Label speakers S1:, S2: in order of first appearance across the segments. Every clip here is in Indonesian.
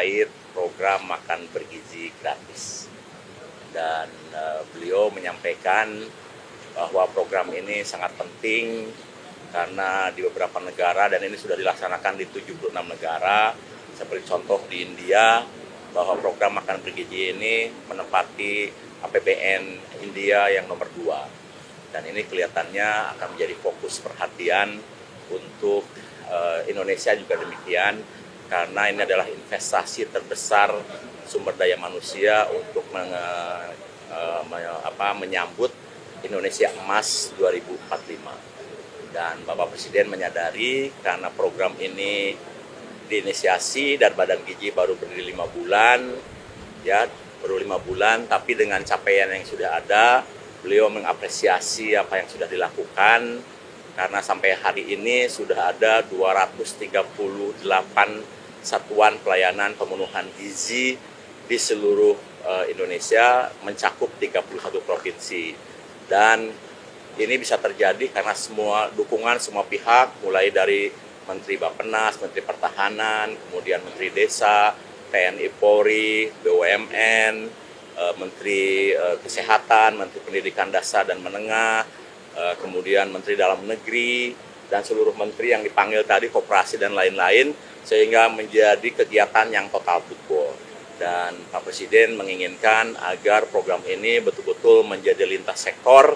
S1: terkait program makan bergizi gratis. Dan beliau menyampaikan bahwa program ini sangat penting karena di beberapa negara, dan ini sudah dilaksanakan di 76 negara, seperti contoh di India, bahwa program makan bergizi ini menempati APBN India yang nomor 2. Dan ini kelihatannya akan menjadi fokus perhatian untuk Indonesia juga demikian, karena ini adalah investasi terbesar sumber daya manusia untuk menyambut Indonesia Emas 2045. Dan Bapak Presiden menyadari karena program ini diinisiasi dan Badan Gizi baru berdiri 5 bulan, ya baru 5 bulan, tapi dengan capaian yang sudah ada, beliau mengapresiasi apa yang sudah dilakukan. Karena sampai hari ini sudah ada 238 satuan pelayanan pemenuhan gizi di seluruh Indonesia, mencakup 31 provinsi. Dan ini bisa terjadi karena semua dukungan semua pihak, mulai dari Menteri Bappenas, Menteri Pertahanan, kemudian Menteri Desa, TNI Polri, BUMN, Menteri Kesehatan, Menteri Pendidikan Dasar dan Menengah, kemudian Menteri Dalam Negeri, dan seluruh menteri yang dipanggil tadi, koperasi dan lain-lain, sehingga menjadi kegiatan yang total football. Dan Pak Presiden menginginkan agar program ini betul-betul menjadi lintas sektor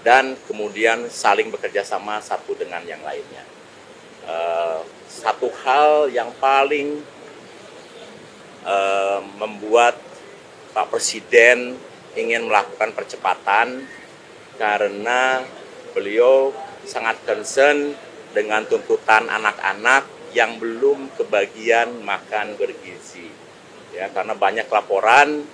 S1: dan kemudian saling bekerja sama satu dengan yang lainnya. Satu hal yang paling membuat Pak Presiden ingin melakukan percepatan karena beliau sangat concern dengan tuntutan anak-anak yang belum kebagian makan bergizi. Ya, karena banyak laporan,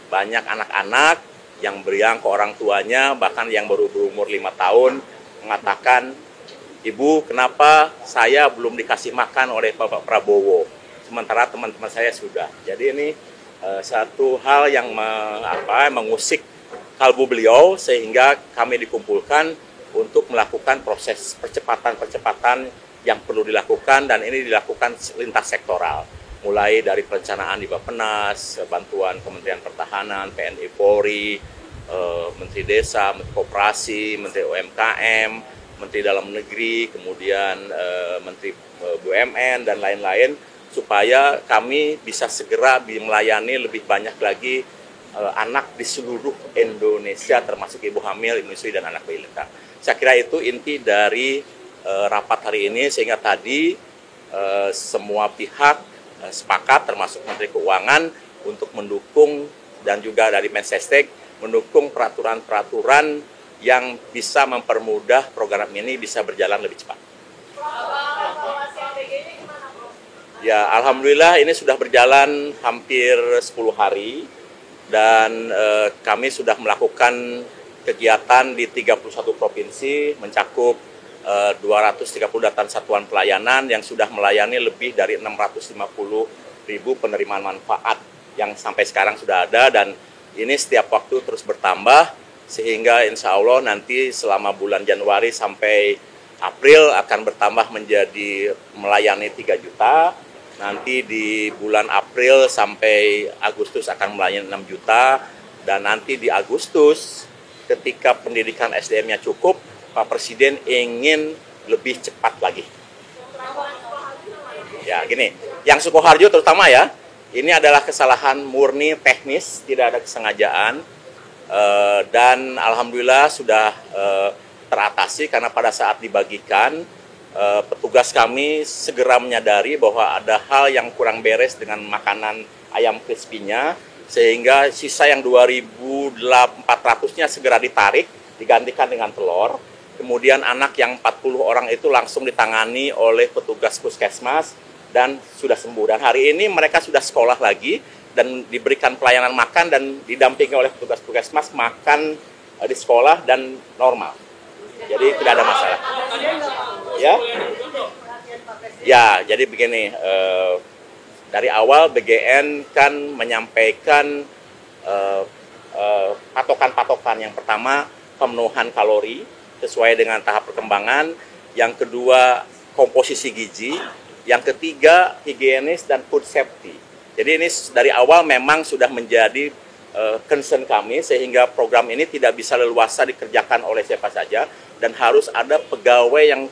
S1: banyak anak-anak yang beriang ke orang tuanya, bahkan yang baru berumur 5 tahun, mengatakan, "Ibu, kenapa saya belum dikasih makan oleh Bapak Prabowo, sementara teman-teman saya sudah." Jadi ini satu hal yang mengusik kalbu beliau, sehingga kami dikumpulkan untuk melakukan proses percepatan-percepatan yang perlu dilakukan, dan ini dilakukan lintas sektoral. Mulai dari perencanaan di Bappenas, bantuan Kementerian Pertahanan, TNI Polri, Menteri Desa, Menteri Koperasi, Menteri UMKM, Menteri Dalam Negeri, kemudian Menteri BUMN, dan lain-lain, supaya kami bisa segera melayani lebih banyak lagi anak di seluruh Indonesia, termasuk ibu hamil, menyusui, dan anak balita. Saya kira itu inti dari rapat hari ini, sehingga tadi semua pihak sepakat, termasuk Menteri Keuangan, untuk mendukung, dan juga dari Mensesnek mendukung peraturan-peraturan yang bisa mempermudah program ini bisa berjalan lebih cepat. Ya, alhamdulillah ini sudah berjalan hampir 10 hari. Dan kami sudah melakukan kegiatan di 31 provinsi, mencakup 238 satuan pelayanan yang sudah melayani lebih dari 650.000 penerimaan manfaat yang sampai sekarang sudah ada, dan ini setiap waktu terus bertambah, sehingga insya Allah nanti selama bulan Januari sampai April akan bertambah menjadi melayani 3 juta. Nanti di bulan April sampai Agustus akan melayani 6 juta, dan nanti di Agustus ketika pendidikan SDM-nya cukup, Pak Presiden ingin lebih cepat lagi. Ya, gini, yang Sukoharjo terutama ya, ini adalah kesalahan murni teknis, tidak ada kesengajaan, dan alhamdulillah sudah teratasi karena pada saat dibagikan, petugas kami segera menyadari bahwa ada hal yang kurang beres dengan makanan ayam crispy-nya, sehingga sisa yang 2.400-nya segera ditarik, digantikan dengan telur. Kemudian anak yang 40 orang itu langsung ditangani oleh petugas puskesmas dan sudah sembuh. Dan hari ini mereka sudah sekolah lagi dan diberikan pelayanan makan dan didampingi oleh petugas puskesmas makan di sekolah dan normal. Jadi tidak ada masalah. Ya, jadi begini, dari awal BGN kan menyampaikan patokan-patokan. Yang pertama, pemenuhan kalori sesuai dengan tahap perkembangan. Yang kedua, komposisi gizi. Yang ketiga, higienis dan food safety. Jadi ini dari awal memang sudah menjadi concern kami, sehingga program ini tidak bisa leluasa dikerjakan oleh siapa saja dan harus ada pegawai yang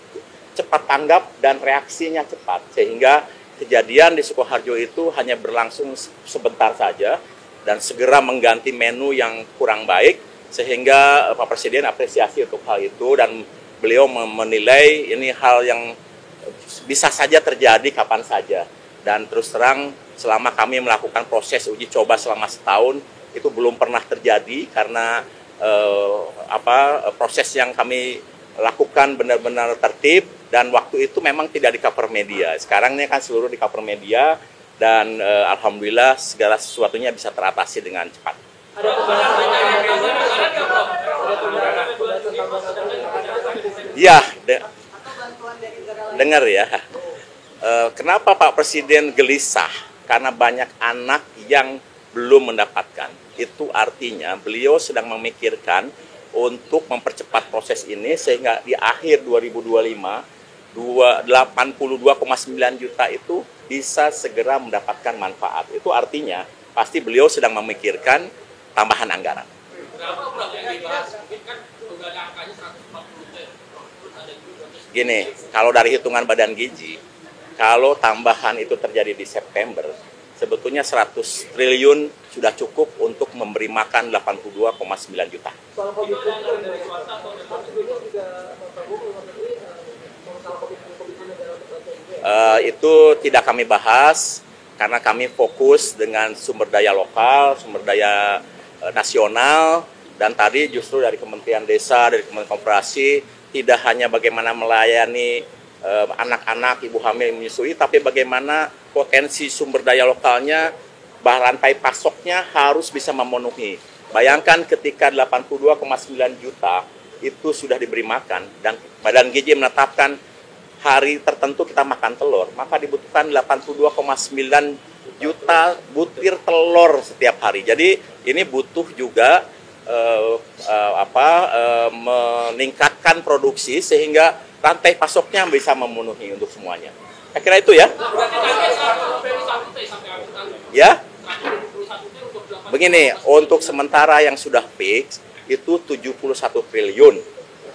S1: cepat tanggap dan reaksinya cepat, sehingga kejadian di Sukoharjo itu hanya berlangsung sebentar saja dan segera mengganti menu yang kurang baik, sehingga Pak Presiden apresiasi untuk hal itu dan beliau menilai ini hal yang bisa saja terjadi kapan saja. Dan terus terang selama kami melakukan proses uji coba selama setahun itu belum pernah terjadi karena proses yang kami lakukan benar-benar tertib dan waktu itu memang tidak di cover media. Sekarang ini kan seluruh di cover media dan alhamdulillah segala sesuatunya bisa teratasi dengan cepat. Ya, dengar ya. Kenapa Pak Presiden gelisah? Karena banyak anak yang belum mendapatkan. Itu artinya beliau sedang memikirkan untuk mempercepat proses ini sehingga di akhir 2025 82,9 juta itu bisa segera mendapatkan manfaat. Itu artinya pasti beliau sedang memikirkan tambahan anggaran. Gini, kalau dari hitungan Badan Gizi, kalau tambahan itu terjadi di September, sebetulnya 100 triliun sudah cukup untuk memberi makan 82,9 juta. Itu tidak kami bahas karena kami fokus dengan sumber daya lokal, sumber daya nasional, dan tadi justru dari Kementerian Desa, dari Kementerian Koperasi, tidak hanya bagaimana melayani anak-anak, ibu hamil menyusui, tapi bagaimana potensi sumber daya lokalnya, rantai pasoknya harus bisa memenuhi. Bayangkan ketika 82,9 juta itu sudah diberi makan dan Badan Gizi menetapkan hari tertentu kita makan telur, maka dibutuhkan 82,9 juta butir telur setiap hari. Jadi ini butuh juga meningkatkan produksi sehingga rantai pasoknya bisa memenuhi untuk semuanya. Saya kira itu ya. Ya. Begini, untuk sementara yang sudah fix itu 71 triliun.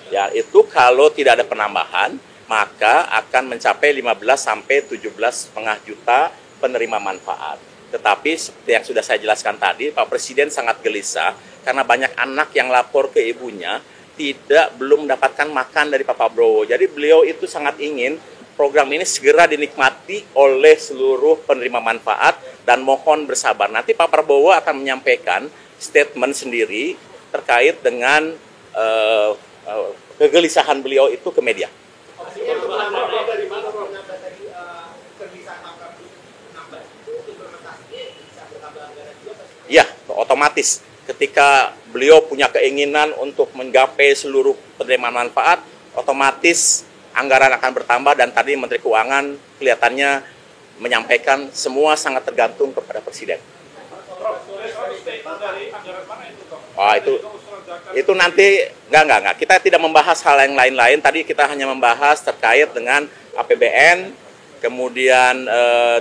S1: Ya, itu kalau tidak ada penambahan, maka akan mencapai 15 sampai 17,5 juta penerima manfaat. Tetapi seperti yang sudah saya jelaskan tadi, Pak Presiden sangat gelisah karena banyak anak yang lapor ke ibunya belum mendapatkan makan dari Pak Prabowo. Jadi beliau itu sangat ingin program ini segera dinikmati oleh seluruh penerima manfaat dan mohon bersabar. Nanti Pak Prabowo akan menyampaikan statement sendiri terkait dengan kegelisahan beliau itu ke media. Ya, otomatis. Ketika beliau punya keinginan untuk menggapai seluruh penerima manfaat, otomatis anggaran akan bertambah dan tadi Menteri Keuangan kelihatannya menyampaikan semua sangat tergantung kepada Presiden. Oh, itu nanti enggak. Kita tidak membahas hal yang lain-lain. Tadi kita hanya membahas terkait dengan APBN, kemudian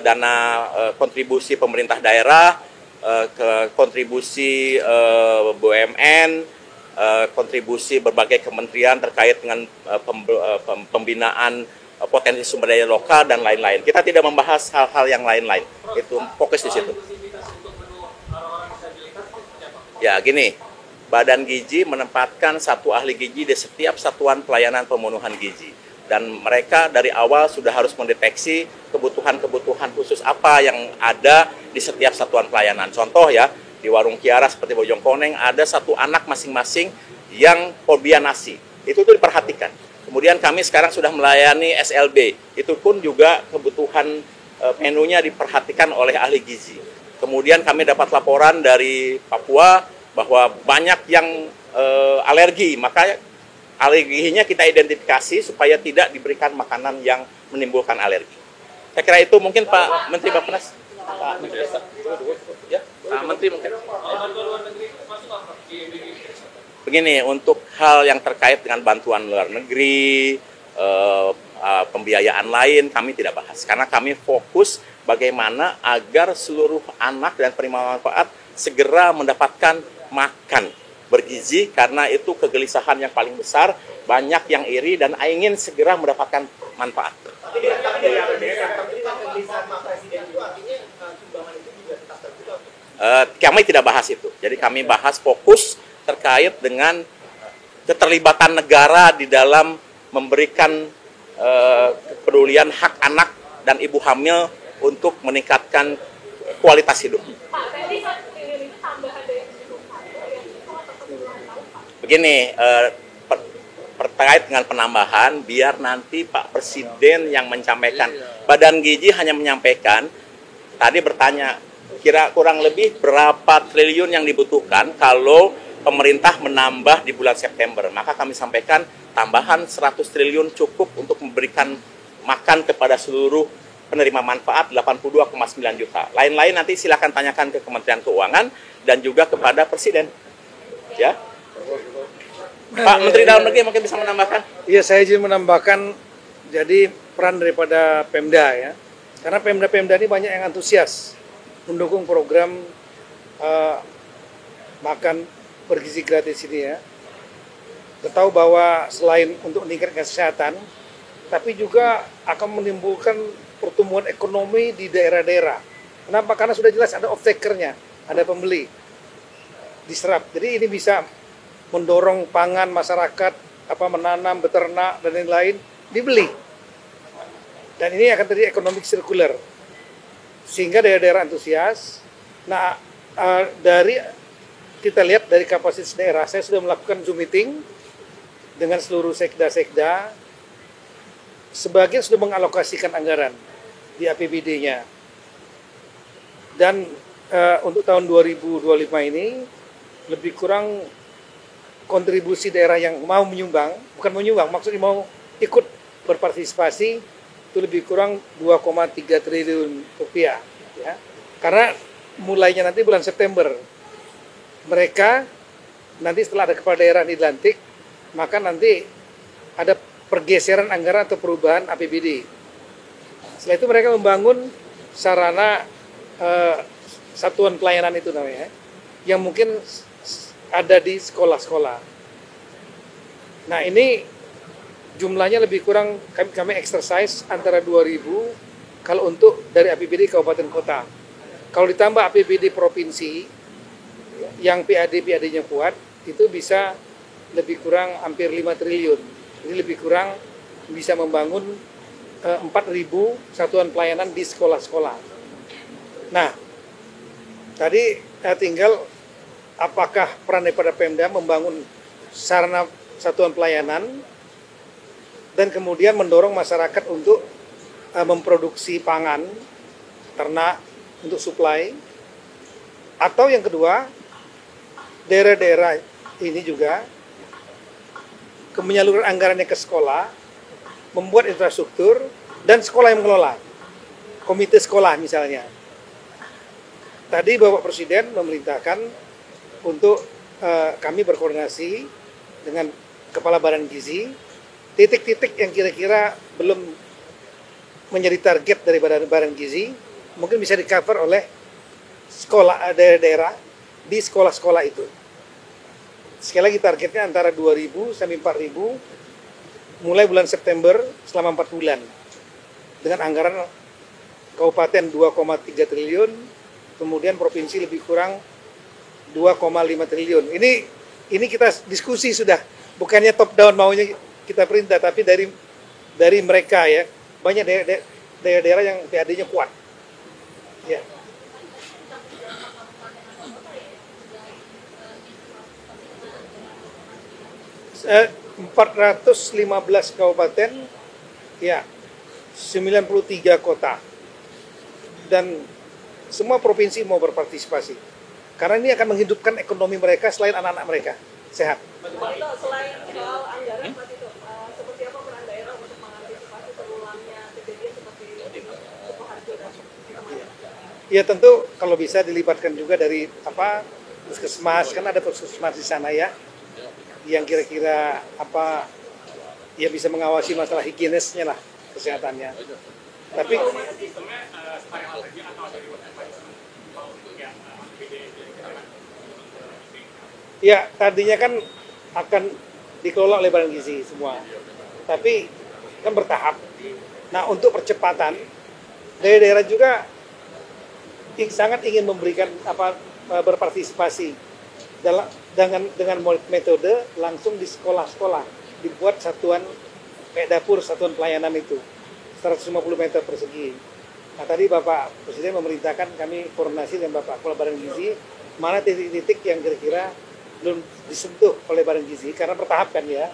S1: dana kontribusi pemerintah daerah, ke kontribusi BUMN, kontribusi berbagai kementerian terkait dengan pembinaan potensi sumber daya lokal dan lain-lain. Kita tidak membahas hal-hal yang lain-lain. Itu fokus di situ. Ya, gini. Badan Gizi menempatkan satu ahli gizi di setiap satuan pelayanan pemenuhan gizi. Dan mereka dari awal sudah harus mendeteksi kebutuhan-kebutuhan khusus apa yang ada di setiap satuan pelayanan. Contoh ya, di Warung Kiara seperti Bojongkoneng ada satu anak masing-masing yang fobia nasi. Itu tuh diperhatikan. Kemudian kami sekarang sudah melayani SLB. Itu pun juga kebutuhan menunya diperhatikan oleh ahli gizi. Kemudian kami dapat laporan dari Papua bahwa banyak yang alergi, maka alerginya kita identifikasi supaya tidak diberikan makanan yang menimbulkan alergi. Saya kira itu mungkin Pak Menteri Bappenas. Pak Menteri Desa. Ya, Pak Menteri mungkin. Begini, untuk hal yang terkait dengan bantuan luar negeri, pembiayaan lain kami tidak bahas. Karena kami fokus bagaimana agar seluruh anak dan penerima manfaat segera mendapatkan makan bergizi, karena itu kegelisahan yang paling besar. Banyak yang iri dan ingin segera mendapatkan manfaat. Kami tidak bahas itu. Jadi kami bahas fokus terkait dengan keterlibatan negara di dalam memberikan kepedulian hak anak dan ibu hamil untuk meningkatkan kualitas hidup. Begini, terkait dengan penambahan, biar nanti Pak Presiden yang menyampaikan. Badan Gizi hanya menyampaikan, tadi bertanya, kira kurang lebih berapa triliun yang dibutuhkan kalau pemerintah menambah di bulan September. Maka kami sampaikan tambahan 100 triliun cukup untuk memberikan makan kepada seluruh penerima manfaat 82,9 juta. Lain-lain nanti silakan tanyakan ke Kementerian Keuangan dan juga kepada Presiden. Ya. Pak Menteri Dalam Negeri mungkin bisa menambahkan?
S2: Iya, saya izin menambahkan, jadi peran daripada Pemda ya. Karena Pemda-Pemda ini banyak yang antusias mendukung program makan bergizi gratis ini ya. Kita tahu bahwa selain untuk meningkatkan kesehatan, tapi juga akan menimbulkan pertumbuhan ekonomi di daerah-daerah. Kenapa? Karena sudah jelas ada off-taker-nya, ada pembeli, diserap. Jadi ini bisa mendorong pangan masyarakat, menanam, beternak, dan lain-lain, dibeli. Dan ini akan terjadi economic circular. Sehingga daerah-daerah antusias. Nah, kita lihat dari kapasitas daerah, saya sudah melakukan Zoom meeting dengan seluruh sekda-sekda. Sebagian sudah mengalokasikan anggaran di APBD-nya. Dan untuk tahun 2025 ini, lebih kurang kontribusi daerah yang mau menyumbang, bukan menyumbang, maksudnya mau ikut berpartisipasi, itu lebih kurang 2,3 triliun rupiah. Ya. Karena mulainya nanti bulan September, mereka nanti setelah ada kepala daerah ini dilantik, maka nanti ada pergeseran anggaran atau perubahan APBD. Setelah itu mereka membangun sarana satuan pelayanan itu namanya, yang mungkin ada di sekolah-sekolah. Nah ini jumlahnya lebih kurang kami exercise antara 2.000 kalau untuk dari APBD kabupaten kota. Kalau ditambah APBD provinsi yang PAD-nya kuat, itu bisa lebih kurang hampir 5 triliun. Jadi lebih kurang bisa membangun 4.000 satuan pelayanan di sekolah-sekolah. Nah, tadi tinggal apakah peran daripada Pemda membangun sarana satuan pelayanan dan kemudian mendorong masyarakat untuk memproduksi pangan, ternak, untuk supply. Atau yang kedua, daerah-daerah ini juga menyaluran anggarannya ke sekolah, membuat infrastruktur, dan sekolah yang mengelola. Komite sekolah misalnya. Tadi Bapak Presiden memerintahkan untuk kami berkoordinasi dengan Kepala Badan Gizi, titik-titik yang kira-kira belum menjadi target dari Badan Gizi, mungkin bisa di-cover oleh sekolah daerah-daerah di sekolah-sekolah itu. Sekali lagi targetnya antara 2.000 sampai 4.000 mulai bulan September selama 4 bulan. Dengan anggaran kabupaten 2,3 triliun, kemudian provinsi lebih kurang 2,5 triliun. Ini kita diskusi sudah, bukannya top down maunya kita perintah, tapi dari mereka ya. Banyak daerah-daerah yang PAD-nya kuat. Ya. Eh, 415 kabupaten, ya, 93 kota, dan semua provinsi mau berpartisipasi. Karena ini akan menghidupkan ekonomi mereka selain anak-anak mereka sehat.
S3: Selain soal anggaran, Mas, itu seperti apa peran daerah untuk mengantisipasi terulangnya kejadian seperti Sukoharjo dan kemarin?
S2: Ya tentu kalau bisa dilibatkan juga dari puskesmas, kan ada puskesmas di sana ya, yang kira-kira ya bisa mengawasi masalah higienisnya lah. kesehatannya. Tapi ya tadinya kan akan dikelola oleh Badan Gizi semua, tapi kan bertahap. Nah untuk percepatan, daerah-daerah juga sangat ingin memberikan berpartisipasi dengan metode langsung di sekolah-sekolah, dibuat satuan kayak dapur, satuan pelayanan itu 150 meter persegi. Nah tadi Bapak Presiden memerintahkan kami koordinasi dengan Bapak Kepala Badan Gizi mana titik-titik yang kira-kira belum disentuh oleh Badan Gizi karena bertahap kan ya.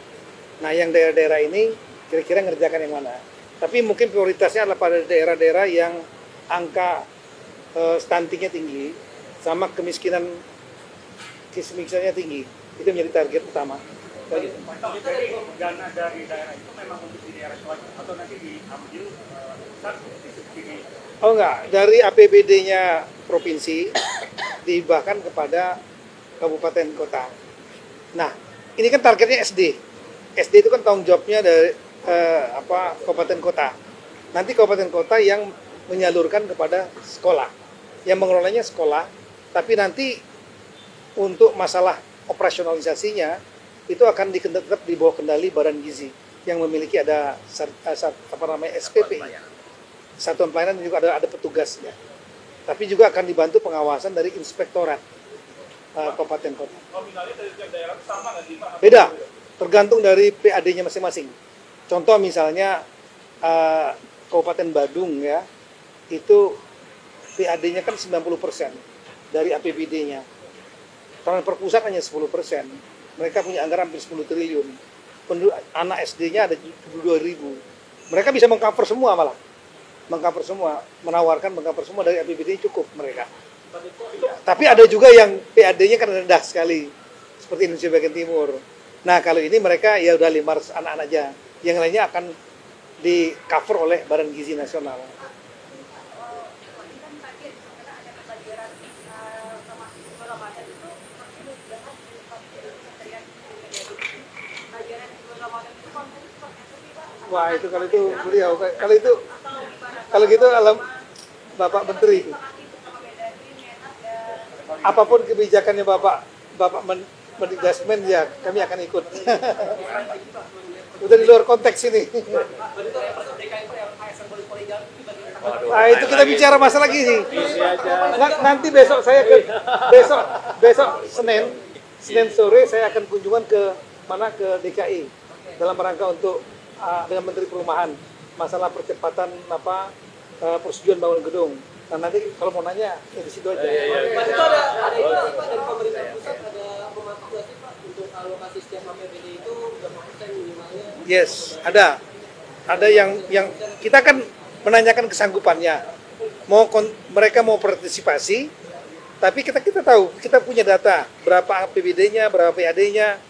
S2: Nah yang daerah-daerah ini kira-kira ngerjakan yang mana. Tapi mungkin prioritasnya adalah pada daerah-daerah yang angka stuntingnya tinggi sama kemiskinan tinggi. Itu menjadi target utama.
S4: Jadi dana dari daerah itu memang untuk di daerah atau nanti diambil pusat disubsidi?
S2: Oh enggak, dari APBD-nya provinsi dihibahkan kepada kabupaten kota. Nah, ini kan targetnya SD. SD itu kan tanggung jawabnya dari kabupaten kota. Nanti kabupaten kota yang menyalurkan kepada sekolah. Yang mengelolanya sekolah, tapi nanti untuk masalah operasionalisasinya itu akan tetap di bawah kendali Badan Gizi yang memiliki ada SPP. Satuan Pelayanan juga ada petugasnya. Tapi juga akan dibantu pengawasan dari inspektorat kabupaten kota.
S4: Nominalnya dari tiap daerah sama nggak sih Pak?
S2: Beda, tergantung dari PAD-nya masing-masing. Contoh misalnya Kabupaten Badung ya, itu PAD-nya kan 90% dari APBD-nya. Transfer pusat hanya 10%. Mereka punya anggaran hampir 10 triliun. Anak SD-nya ada 22.000. Mereka bisa mengcover semua malah. Mengcover semua, mengcover semua dari APBD cukup mereka. Tapi ada juga yang PAD-nya kan rendah sekali. Seperti Indonesia bagian timur. Nah, kalau ini mereka ya udah 500 anak aja. Yang lainnya akan di cover oleh Badan Gizi Nasional. Wah itu kalau itu beliau, kalau gitu alam Bapak Menteri. Apapun kebijakannya Bapak mendikdasmen ya kami akan ikut. Udah di luar konteks ini. Nah itu kita bicara masalah gini. Nanti besok saya besok Senin sore saya akan kunjungan ke DKI dalam rangka untuk dengan Menteri Perumahan masalah percepatan persetujuan bangun gedung. Nah nanti kalau mau nanya ya di situ aja.
S5: Pak itu ada itu Pak dari pemerintah pusat ada pematok nggak sih Pak untuk alokasi setiap APBD itu berapa persen minimalnya?
S2: Yes, ada yang kita kan menanyakan kesanggupannya. Mereka mau partisipasi, tapi kita tahu kita punya data berapa APBD-nya, berapa PAD-nya.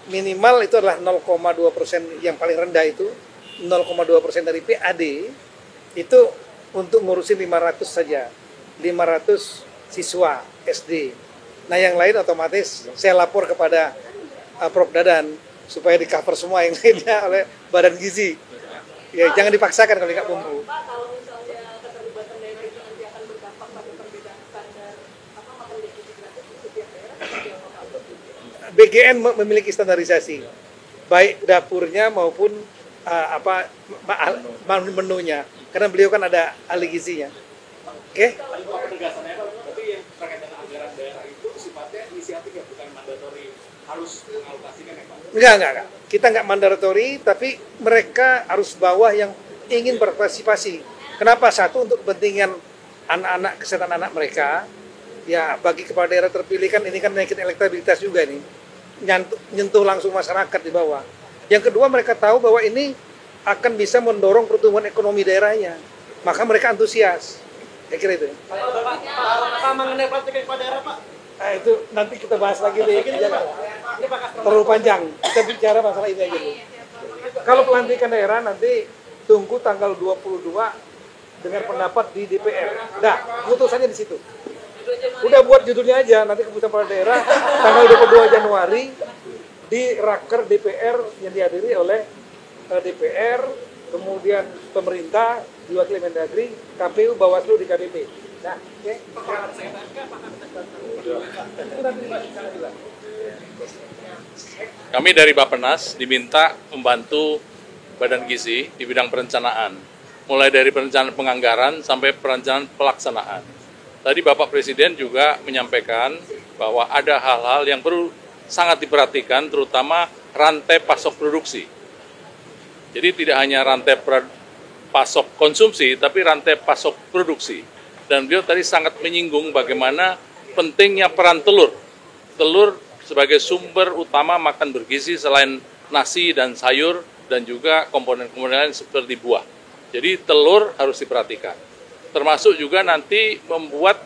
S2: Minimal itu adalah 0,2% yang paling rendah itu 0,2% dari PAD itu untuk ngurusin 500 saja 500 siswa SD. Nah yang lain otomatis saya lapor kepada Prof Dadan supaya di cover semua yang lainnya oleh Badan Gizi. Ya jangan dipaksakan kalau nggak mampu.
S3: Pak, kalau misalnya keterlibatan daerah itu nanti akan berdampak pada perbedaan standar makan gizi gratis di setiap daerah, seperti apa Pak?
S2: BGN memiliki standarisasi baik dapurnya maupun menunya karena beliau kan ada ahli gizinya. Oke?
S4: Penegasannya Pak, tapi yang terkait dengan anggaran daerah itu sifatnya inisiatif ya, bukan mandatori harus mengalokasikan ya Pak?
S2: Enggak. Kita enggak mandatori, tapi mereka harus bawah yang ingin berpartisipasi. Kenapa? Satu, untuk kepentingan anak-anak, kesehatan anak mereka. Ya, bagi kepala daerah terpilih kan ini kan naikin elektabilitas juga nih. Nyentuh langsung masyarakat di bawah. Yang kedua, mereka tahu bahwa ini akan bisa mendorong pertumbuhan ekonomi daerahnya. Maka mereka antusias. Saya kira itu.
S5: Pak mengenai praktik kepala daerah Pak.
S2: Nah, itu nanti kita bahas lagi deh. Terlalu panjang. Kita bicara masalah ini aja dulu. Kalau pelantikan daerah nanti tunggu tanggal 22 dengan pendapat di DPR. Nah, putusannya di situ. Udah buat judulnya aja, nanti keputusan kepala daerah tanggal 22 Januari di Raker DPR yang dihadiri oleh DPR, kemudian pemerintah diwakili Mendagri, KPU, Bawaslu, DKPP. Nah, oke.
S6: Kami dari Bappenas diminta membantu Badan Gizi di bidang perencanaan, mulai dari perencanaan penganggaran sampai perencanaan pelaksanaan. Tadi Bapak Presiden juga menyampaikan bahwa ada hal-hal yang perlu sangat diperhatikan, terutama rantai pasok produksi. Jadi tidak hanya rantai pasok konsumsi, tapi rantai pasok produksi. Dan beliau tadi sangat menyinggung bagaimana pentingnya peran telur. Telur sebagai sumber utama makan bergizi selain nasi dan sayur dan juga komponen-komponen lain seperti buah. Jadi telur harus diperhatikan. Termasuk juga nanti membuat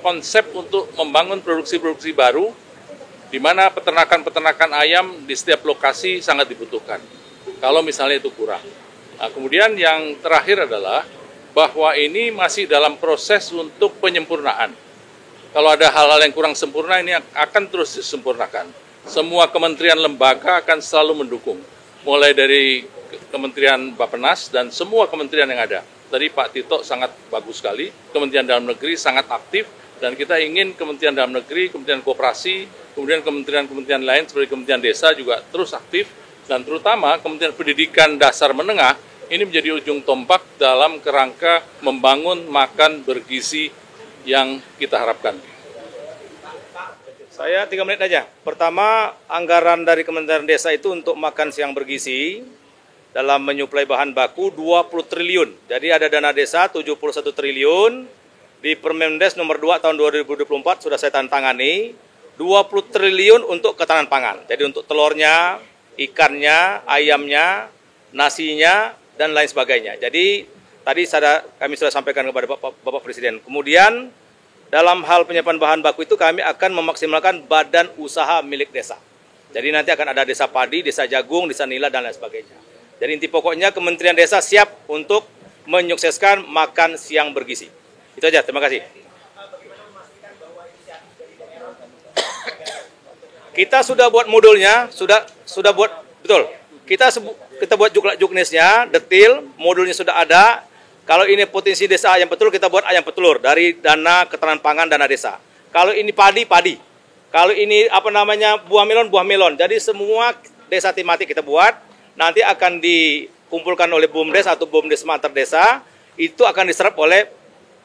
S6: konsep untuk membangun produksi-produksi baru di mana peternakan-peternakan ayam di setiap lokasi sangat dibutuhkan. Kalau misalnya itu kurang. Nah, kemudian yang terakhir adalah bahwa ini masih dalam proses untuk penyempurnaan. Kalau ada hal-hal yang kurang sempurna, ini akan terus disempurnakan. Semua kementerian lembaga akan selalu mendukung, mulai dari Kementerian Bappenas dan semua kementerian yang ada. Tadi Pak Tito sangat bagus sekali, Kementerian Dalam Negeri sangat aktif, dan kita ingin Kementerian Dalam Negeri, Kementerian Koperasi, kemudian kementerian-kementerian lain seperti Kementerian Desa juga terus aktif, dan terutama Kementerian Pendidikan Dasar Menengah ini menjadi ujung tombak dalam kerangka membangun makan bergizi yang kita harapkan.
S7: Saya 3 menit aja. Pertama, anggaran dari Kementerian Desa itu untuk makan siang bergizi dalam menyuplai bahan baku 20 triliun. Jadi ada dana desa 71 triliun. Di Permendes nomor 2 tahun 2024 sudah saya tantangani 20 triliun untuk ketahanan pangan. Jadi untuk telurnya, ikannya, ayamnya, nasinya, dan lain sebagainya. Jadi tadi kami sudah sampaikan kepada Bapak Presiden. Kemudian dalam hal penyiapan bahan baku itu kami akan memaksimalkan badan usaha milik desa. Jadi nanti akan ada desa padi, desa jagung, desa nila, dan lain sebagainya. Jadi inti pokoknya Kementerian Desa siap untuk menyukseskan makan siang bergizi. Itu aja, terima kasih. Kita sudah buat modulnya, sudah buat, betul. Kita buat juknisnya, detil, modulnya sudah ada. Kalau ini potensi desa ayam petelur, kita buat ayam petelur dari dana ketahanan pangan dana desa. Kalau ini padi. Kalau ini buah melon. Jadi semua desa tematik kita buat, nanti akan dikumpulkan oleh BUMDes atau BUMDes Mater Desa, itu akan diserap oleh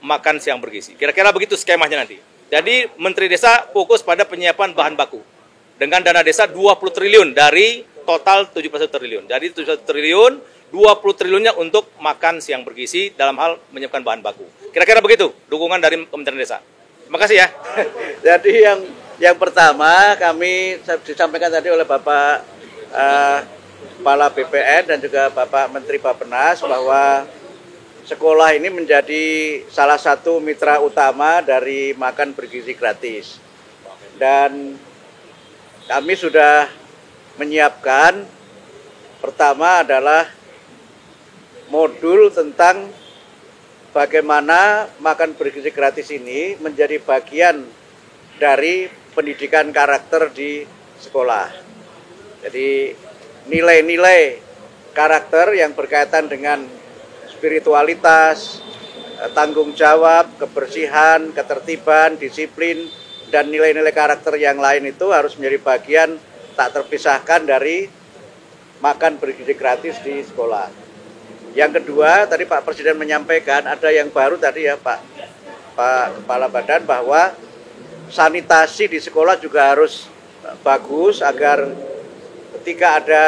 S7: makan siang bergizi. Kira-kira begitu skemanya nanti. Jadi Menteri Desa fokus pada penyiapan bahan baku. Dengan dana desa 20 triliun dari total 71 triliun. Jadi 71 triliun, 20 triliunnya untuk makan siang bergizi dalam hal menyiapkan bahan baku. Kira-kira begitu dukungan dari Kementerian Desa. Terima kasih ya.
S8: Jadi yang pertama kami disampaikan tadi oleh Bapak Kepala BPN dan juga Bapak Menteri Bappenas bahwa sekolah ini menjadi salah satu mitra utama dari makan bergizi gratis. Dan kami sudah menyiapkan pertama adalah modul tentang bagaimana makan bergizi gratis ini menjadi bagian dari pendidikan karakter di sekolah. Jadi nilai-nilai karakter yang berkaitan dengan spiritualitas, tanggung jawab, kebersihan, ketertiban, disiplin, dan nilai-nilai karakter yang lain itu harus menjadi bagian tak terpisahkan dari makan bergizi gratis di sekolah. Yang kedua, tadi Pak Presiden menyampaikan ada yang baru tadi ya Pak Kepala Badan bahwa sanitasi di sekolah juga harus bagus agar ketika ada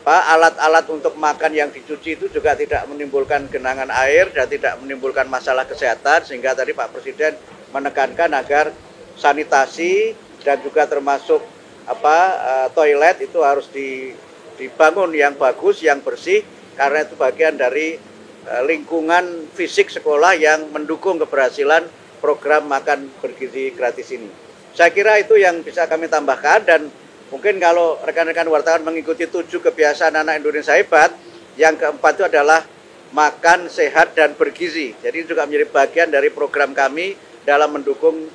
S8: alat-alat untuk makan yang dicuci itu juga tidak menimbulkan genangan air dan tidak menimbulkan masalah kesehatan, sehingga tadi Pak Presiden menekankan agar sanitasi dan juga termasuk toilet itu harus dibangun yang bagus, yang bersih, karena itu bagian dari lingkungan fisik sekolah yang mendukung keberhasilan program makan bergizi gratis ini. Saya kira itu yang bisa kami tambahkan, dan mungkin kalau rekan-rekan wartawan mengikuti 7 kebiasaan anak Indonesia hebat, yang keempat itu adalah makan sehat dan bergizi. Jadi juga menjadi bagian dari program kami dalam mendukung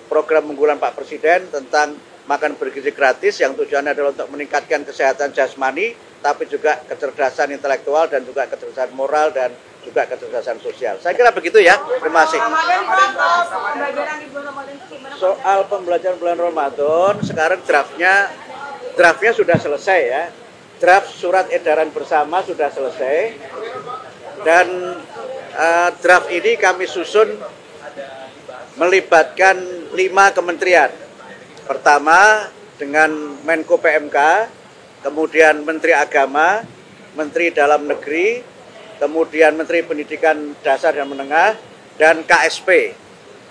S8: program unggulan Pak Presiden tentang makan bergizi gratis, yang tujuannya adalah untuk meningkatkan kesehatan jasmani tapi juga kecerdasan intelektual dan juga kecerdasan moral dan juga kecerdasan sosial. Saya kira begitu ya. Terima kasih.
S3: Pembelajaran di bulan Ramadan itu gimana?
S8: Soal pembelajaran bulan Ramadan, sekarang draftnya sudah selesai ya. Draft surat edaran bersama sudah selesai. Dan draft ini kami susun melibatkan 5 kementerian. Pertama dengan Menko PMK, kemudian Menteri Agama, Menteri Dalam Negeri, kemudian Menteri Pendidikan Dasar dan Menengah, dan KSP.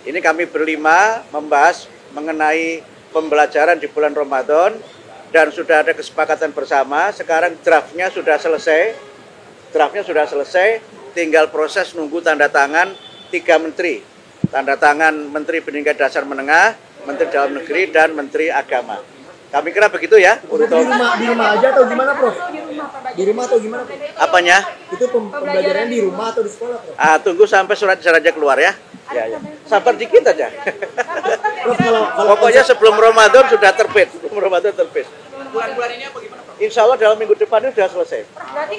S8: Ini kami berlima membahas mengenai pembelajaran di bulan Ramadan dan sudah ada kesepakatan bersama. Sekarang draftnya sudah selesai, tinggal proses nunggu tanda tangan 3 menteri. Tanda tangan Menteri Pendidikan Dasar Menengah, Menteri Dalam Negeri, dan Menteri Agama. Kami kira begitu ya. Untuk
S9: di rumah aja atau gimana, Prof? Di rumah atau gimana, Prof?
S8: apanya?
S9: Itu pembelajaran di rumah atau di sekolah, Prof?
S8: Tunggu sampai surat edarannya keluar ya. Ya. Sabar dikit aja.
S9: Prof, kalau
S8: Pokoknya sebelum Ramadan sudah terbit.
S5: Bulan-bulan ini apa gimana, Prof?
S8: Insya Allah dalam minggu depan ini sudah selesai.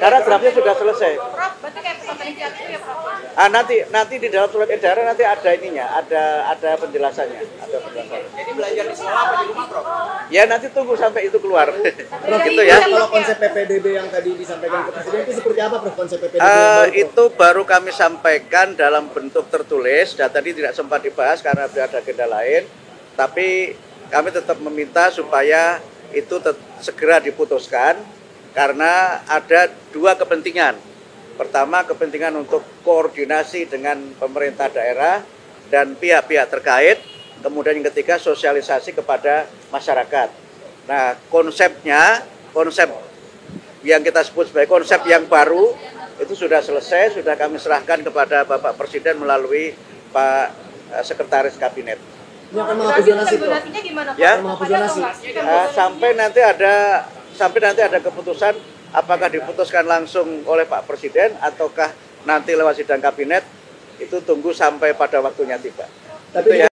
S8: Karena draftnya sudah selesai.
S3: Prof, berarti kayak pesantren kiat itu ya, Prof?
S8: Nanti di dalam surat edaran nanti ada ininya, ada penjelasannya,
S5: Jadi belajar di sekolah apa di rumah, Prof?
S8: Ya nanti tunggu sampai itu keluar.
S9: Prof,
S8: Gitu ya.
S9: Kalau konsep PPDB yang tadi disampaikan ke Presiden itu seperti apa, Prof? Konsep PPDB yang baru, Prof?
S8: Itu baru kami sampaikan dalam bentuk tertulis, dan tadi tidak sempat dibahas karena ada agenda lain. Tapi kami tetap meminta supaya itu segera diputuskan karena ada 2 kepentingan. Pertama, kepentingan untuk koordinasi dengan pemerintah daerah dan pihak-pihak terkait. Kemudian yang ketiga, sosialisasi kepada masyarakat. Nah, konsep yang kita sebut sebagai konsep yang baru itu sudah selesai, sudah kami serahkan kepada Bapak Presiden melalui Pak Sekretaris Kabinet.
S9: Ini akan menghapus zonasi, Prof?
S3: Zonasinya gimana, Prof?
S8: Ya.
S9: Menghapus zonasi.
S8: Sampai nanti ada keputusan apakah diputuskan langsung oleh Pak Presiden ataukah nanti lewat sidang kabinet, itu tunggu sampai pada waktunya tiba.
S9: Tapi
S8: Itu ya.